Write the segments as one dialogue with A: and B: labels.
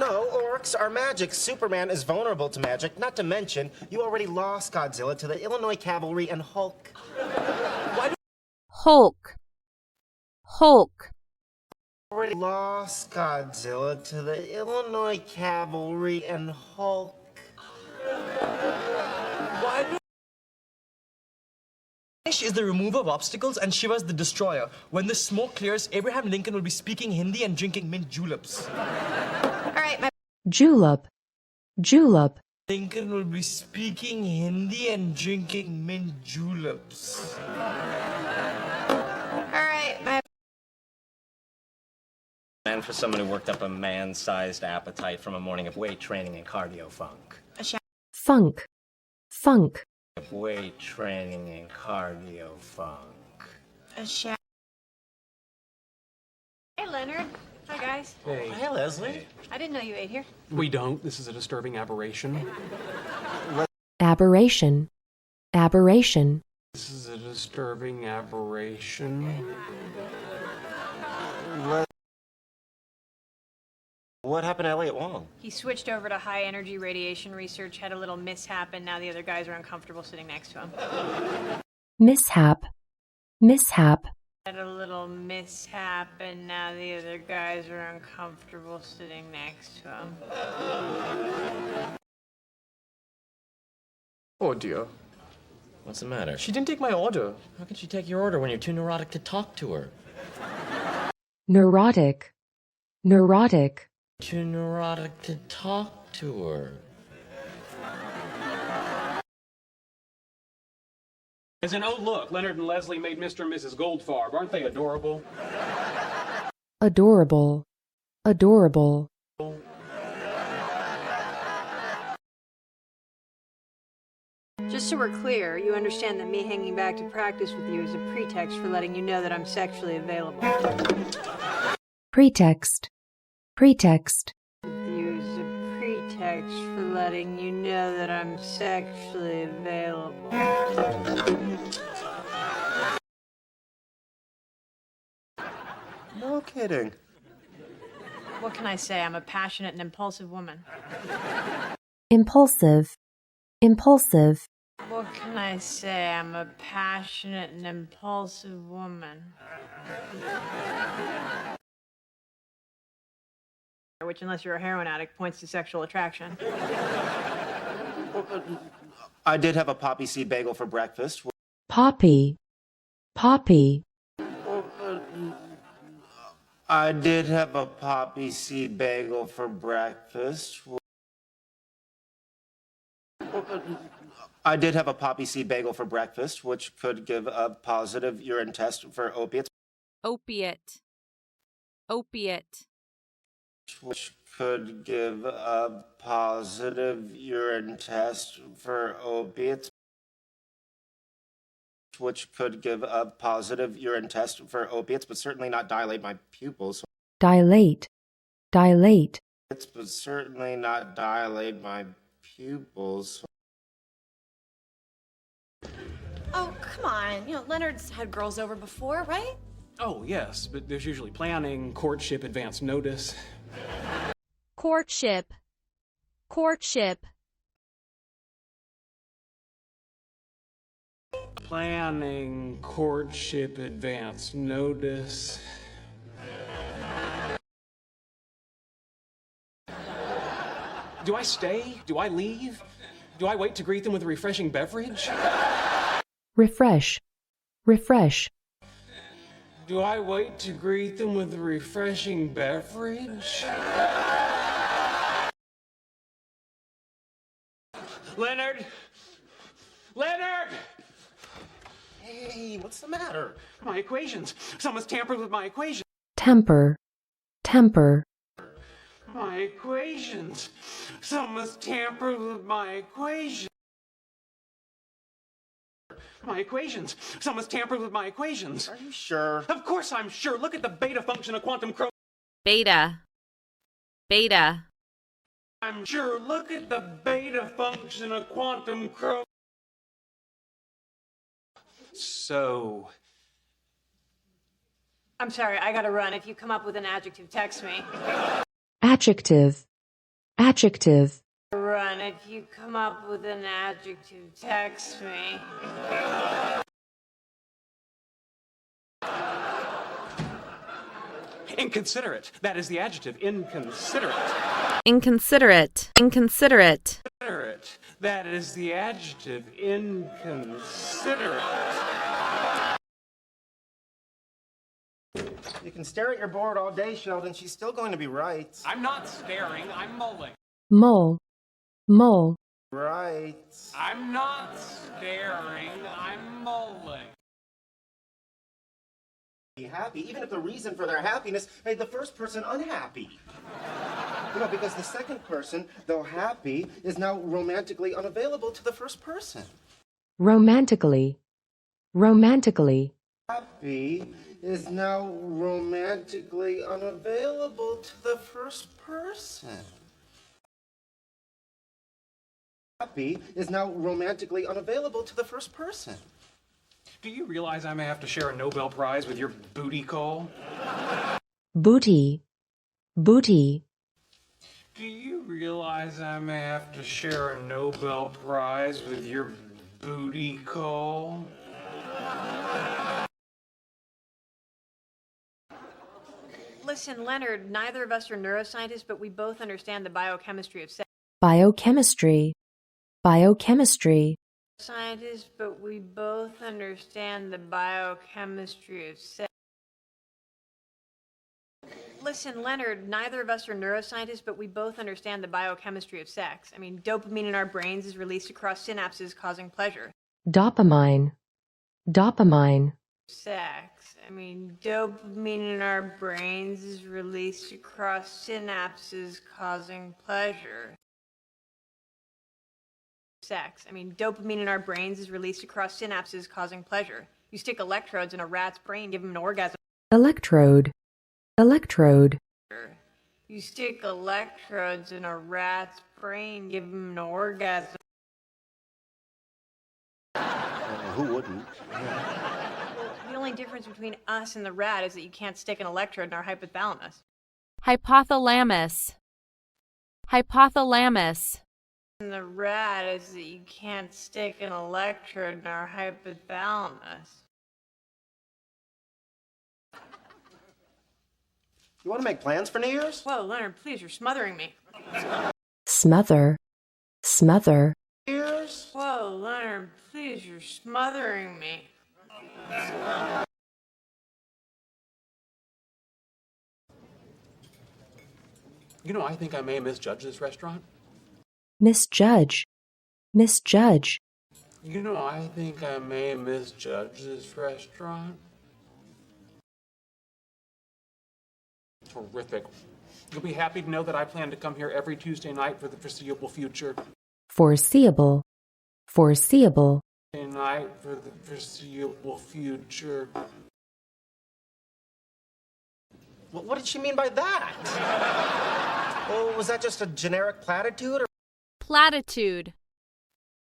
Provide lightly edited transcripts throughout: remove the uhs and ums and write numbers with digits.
A: No, orcs are magic. Superman is vulnerable to magic. Not to mention, you already lost Godzilla to the Illinois Cavalry and Hulk.
B: Hulk. Hulk.
A: Already lost Godzilla to the Illinois Cavalry and Hulk.
C: Why do is the remover of obstacles and Shiva's the destroyer. When the smoke clears, Abraham Lincoln will be speaking Hindi and drinking mint juleps.
D: All right, my
B: Julep. Julep.
C: Lincoln will be speaking Hindi and drinking mint juleps.
D: all right, my
E: And for someone who worked up a man-sized appetite from a morning of weight training and cardio funk.
B: Funk. Funk.
E: Weight training and cardio funk.
D: Hey, Leonard. Hi, guys.
F: Hey,
A: Hey, Leslie.
D: I didn't know you ate here.
F: we don't. This is a disturbing aberration.
B: Aberration. Aberration.
F: This is a disturbing aberration.
A: What happened to Elliot Wong?
D: He switched over to high-energy radiation research, had a little mishap, and now the other guys are uncomfortable sitting next to him.
B: Mishap. Mishap.
D: Had a little mishap, and now the other guys are uncomfortable sitting next to him.
F: Oh dear.
E: What's the matter?
C: She didn't take my order.
E: How can she take your order when you're too neurotic to talk to her?
B: Neurotic. Neurotic.
E: Too neurotic to talk to her.
F: As in, oh look, Leonard and Leslie made Mr. and Mrs. Goldfarb. Aren't they adorable?
B: Adorable. Adorable.
D: Just so we're clear, you understand that me hanging back to practice with you is a pretext for letting you know that I'm sexually available.
B: Pretext. Pretext.
D: Use a pretext for letting you know that I'm sexually available.
A: No kidding.
D: What can I say? I'm a passionate and impulsive woman.
B: Impulsive. Impulsive.
D: What can I say? I'm a passionate and impulsive woman. Which, unless you're a heroin addict, points to sexual attraction.
A: I did have a poppy seed bagel for breakfast.
B: Poppy. Poppy.
A: I did have a poppy seed bagel for breakfast. I did have a poppy seed bagel for breakfast, which could give a positive urine test for opiates.
G: Opiate. Opiate.
A: Which could give a positive urine test for opiates. Which could give a positive urine test for opiates, but certainly not dilate my pupils.
B: Dilate. Dilate.
A: But certainly not dilate my pupils.
H: Oh, come on. Leonard's had girls over before, right?
F: Oh, yes, but there's usually planning, courtship, advance notice.
G: Courtship. Courtship.
F: Planning, courtship, advance notice. Do I stay? Do I leave? Do I wait to greet them with a refreshing beverage?
B: Refresh. Refresh.
F: Do I wait to greet them with a refreshing beverage? Leonard! Leonard!
A: Hey, what's the matter?
F: My equations. Someone's tampered with my equations.
B: Temper. Temper.
F: My equations. Someone's tampered with my equations. My equations. Someone's tampered with my equations.
A: Are you sure?
F: Of course I'm sure. Look at the beta function of quantum chromatography.
G: Beta. Beta.
F: I'm sure. Look at the beta function of quantum chromatography. So,
D: I'm sorry, I gotta run. If you come up with an adjective, text me.
B: Adjective. adjective,
D: Run, if you come up with an adjective, text me.
F: Inconsiderate. That is the adjective. Inconsiderate.
G: inconsiderate, inconsiderate,
F: Inconsiderate. That is the adjective. Inconsiderate.
A: You can stare at your board all day, Sheldon. She's still going to be right.
F: I'm not staring. I'm mulling.
B: mole, mole,
A: Right.
F: I'm not staring. I'm mulling.
A: Be happy, even if the reason for their happiness made the first person unhappy. Because the second person, though happy, is now romantically unavailable to the first person.
B: romantically, romantically,
A: Happy is now romantically unavailable to the first person. Happy is now romantically unavailable to the first person.
F: Do you realize I may have to share a Nobel Prize with your booty call?
B: booty, booty,
F: Do you realize I may have to share a Nobel Prize with your booty call?
D: Listen, Leonard, neither of us are neuroscientists, but we both understand the biochemistry of sex.
B: biochemistry, biochemistry,
D: Scientists, but we both understand the biochemistry of sex. Listen, Leonard, neither of us are neuroscientists, but we both understand the biochemistry of sex. I mean, dopamine in our brains is released across synapses, causing pleasure.
B: dopamine, dopamine,
D: Sex. I mean, dopamine in our brains is released across synapses, causing pleasure. Sex. I mean, dopamine in our brains is released across synapses, causing pleasure. You stick electrodes in a rat's brain, give him an orgasm.
B: electrode, electrode,
D: You stick electrodes in a rat's brain, give him an orgasm.
A: Who wouldn't?
D: The only difference between us and the rat is that you can't stick an electrode in our hypothalamus.
G: hypothalamus, hypothalamus,
D: And the rat is that you can't stick an electrode in our hypothalamus.
A: You want to make plans for New Year's?
D: Whoa, Leonard, please, you're smothering me.
B: smother, smother,
A: Years?
D: Whoa, Leonard, please, you're smothering me.
F: You know, I think I may have misjudged this restaurant.
B: misjudge, misjudge,
F: You know, I think I may have misjudged this restaurant. Terrific. You'll be happy to know that I plan to come here every Tuesday night for the foreseeable future.
B: foreseeable, foreseeable,
F: Tuesday night for the foreseeable future.
A: What did she mean by that? Oh, was that just a generic platitude? Or
G: platitude,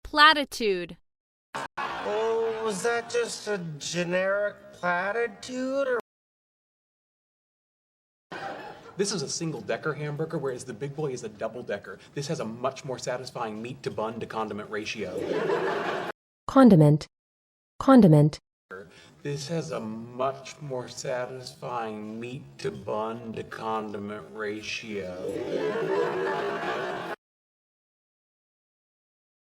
G: platitude,
A: oh, was that just a generic platitude? Or
F: This is a single-decker hamburger, whereas the Big Boy is a double-decker. This has a much more satisfying meat to bun to condiment ratio.
B: condiment, condiment,
F: This has a much more satisfying meat to bun to condiment ratio.